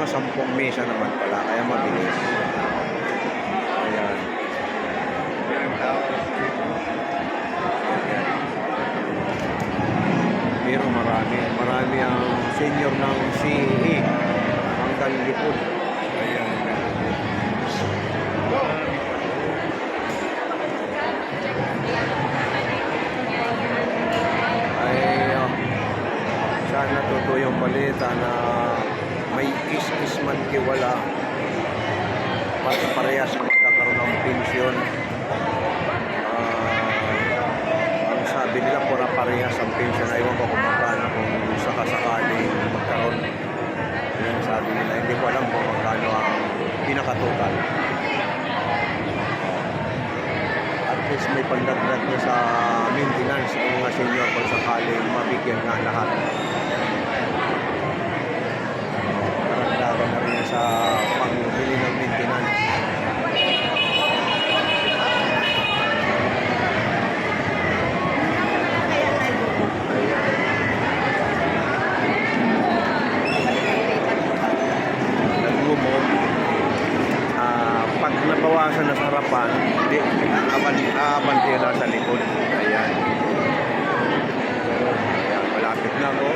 mga 10 mesa naman pala, kaya mabilis. Ayan. Pero marami ang senior ng CE hanggang likod. Ayan. Sana totoo yung balita na may is man kiwala parehas na magkakaroon ng pensyon. Ang sabi nila pura parehas ang pensyon. Ewan ko kung magkano kung sakasakaling magkaroon. Yan sabi nila. Hindi ko alam kung magkano ang pinakatotal. At least may pandagdag niya sa maintenance ng mga senior kung sakaling mabigyan nga lahat. Karagdagan na rin sa pangbili ng maintenance. Nagumot. Pag nabawasan na sa harapan, hindi aabanti na sa likod. Ayan. Malapit na ako.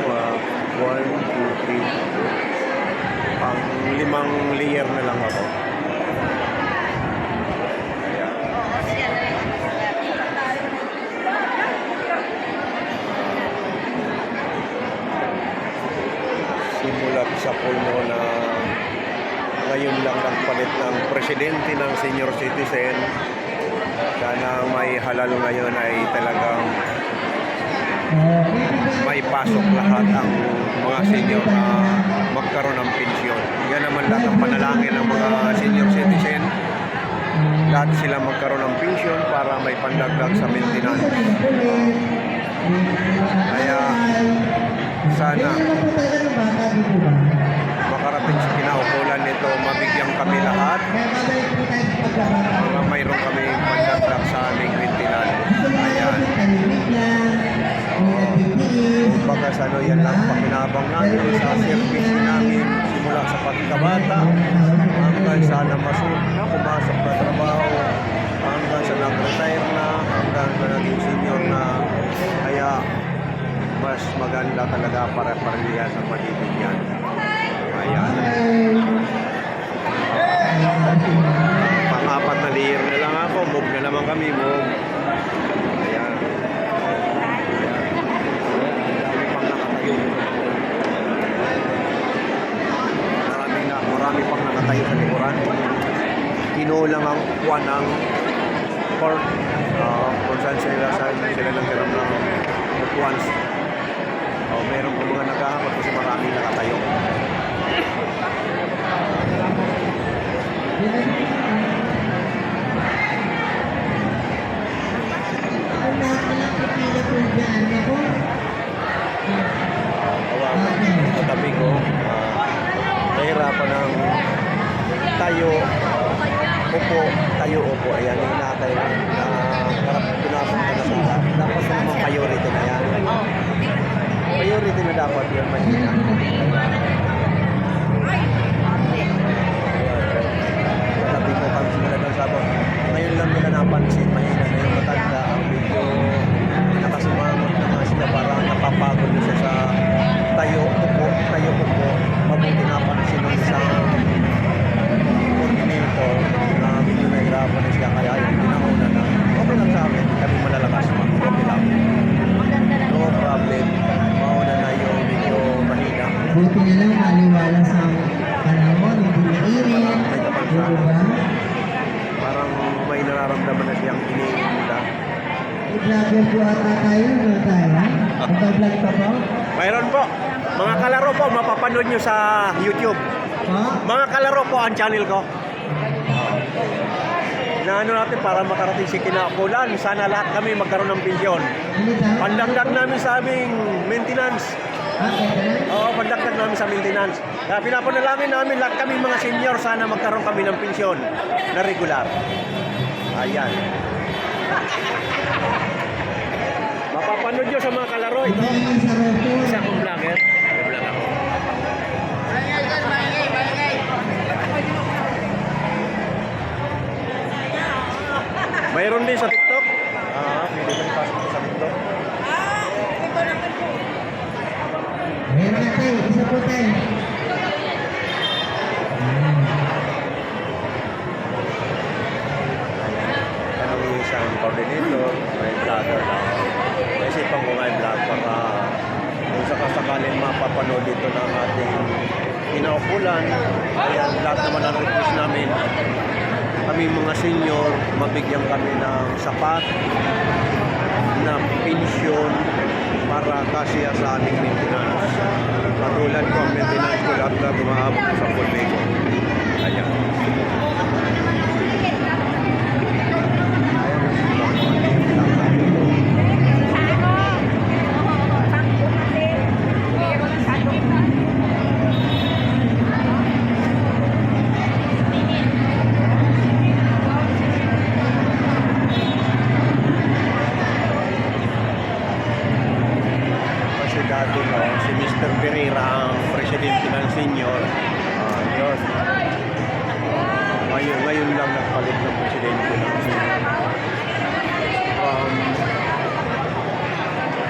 1, 2, 3. Pang 5 layer na lang ako. Ayan. Simulat sa pulmo na ngayon lang nagpalit ng presidente ng senior citizen. Sana may halal ngayon ay talagang may pasok lahat ang mga senior na magkaroon ng pensyon. Yan naman lahat ang panalangin ng mga senior citizen. Lahat sila magkaroon ng pensyon para may pandagdag sa maintenance. Kaya sana makarating sa kinaukulan nito, mabigyan kami lahat. Mayroon kami pandagdag sa aming maintenance. Ayan. Kumbaga sa ano, yan lang pakinabang namin sa service namin simula sa pagkabata hanggang sa namasok na, pumasok na trabaho, hanggang sa nag-retire na, hanggang sa naging senior na. Kaya mas maganda talaga para parehas ang mabibigyan. Ayan. Pang-4 na layer na lang ako. Move na naman kami. Move. Ayan. Marami pang nakatayo sa likuran. Kinulang ang kuwan ng port. Kung saan sila nagkaroon ng kuwans. Meron po mga naghahakot kasi maraming nakatayo. Katabi ko, nahirapan ng tayo, upo. Ayan, yung nakatay na parang pinasok ka na sa dapat naman priority na yan. Priority na dapat yun, mahina. Katabi ko kami sila ng sabon. Ngayon lang nila napansin, mahina na yung matanda. Ang medyo nakasumangot naman sila, parang napapagod na siya sa tayo, upo. Mabuti napansin ng isang coordinator na medyo nahirapan na siya, kaya yung pinauna na okay lang sa amin, kami malalakas pa, okay lang, no problem. Mauna na yung medyo mahina. Buti na lang maliwala sa panahon, hindi mainit, diba? Parang may nararamdaman na siyang iniinda. I-vlogger po ata tayo, no tayo? Mag-vlog pa po? Mayroon po. Mga kalaro po, mapapanood nyo sa YouTube. Mga kalaro po ang channel ko. Inaano natin para makarating si kinaukulan. Sana lahat kami magkaroon ng pensyon. Pandagdag namin sa aming maintenance. Pandagdag namin sa maintenance. Kaya pinapanalangin namin lahat kami mga senior, sana magkaroon kami ng pensyon na regular. Ayan. Mapapanood nyo sa mga kalaro. Isa akong vlogger. Vlog ako. Meron din sa TikTok? Pwede kang pasok sa TikTok. Ayan nga tayo, isa po tayo. Anong isang coordinator, may vlogger lang. Naisipan ko nga i-vlog para kung sakasakaling mapapanood dito ng ating kinaupulan. Ayan, lahat naman ang request namin. Kami mga senior, mabigyan kami ng sapat na pensyon para kasiya sa aming maintenance. Katulad ko ang maintenance ko lahat na gumahabot sa Pulbego. Ayan. Kasi dati no, si Mr. Pereira ang presidente ng senior. Yun. Ngayon lang nagpalit ng presidente ng senior.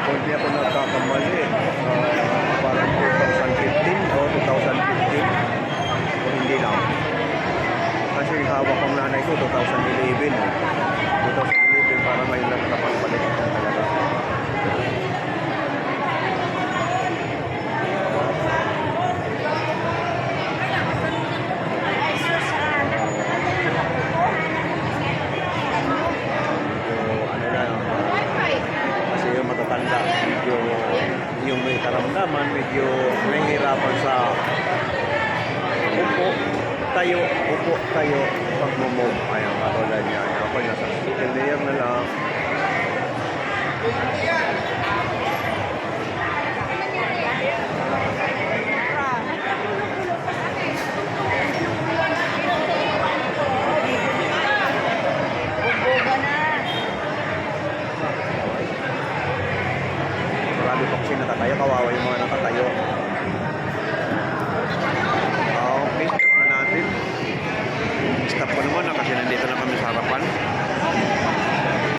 Kung di ako nagkakamali, parang 2015 o 2015 o hindi lang. Kasi hawak ang nanay ko 2011. 2011 para ngayon lang nakapalit na talaga. Kasi yung matatanda, medyo yung may karamdaman, medyo nahihirapan sa upo tayo, pag-move. Ayan, katulad niya. Ako nasa second layer na lang. Marami pa kasi nakatayo, kawawa yung mga nakatayo.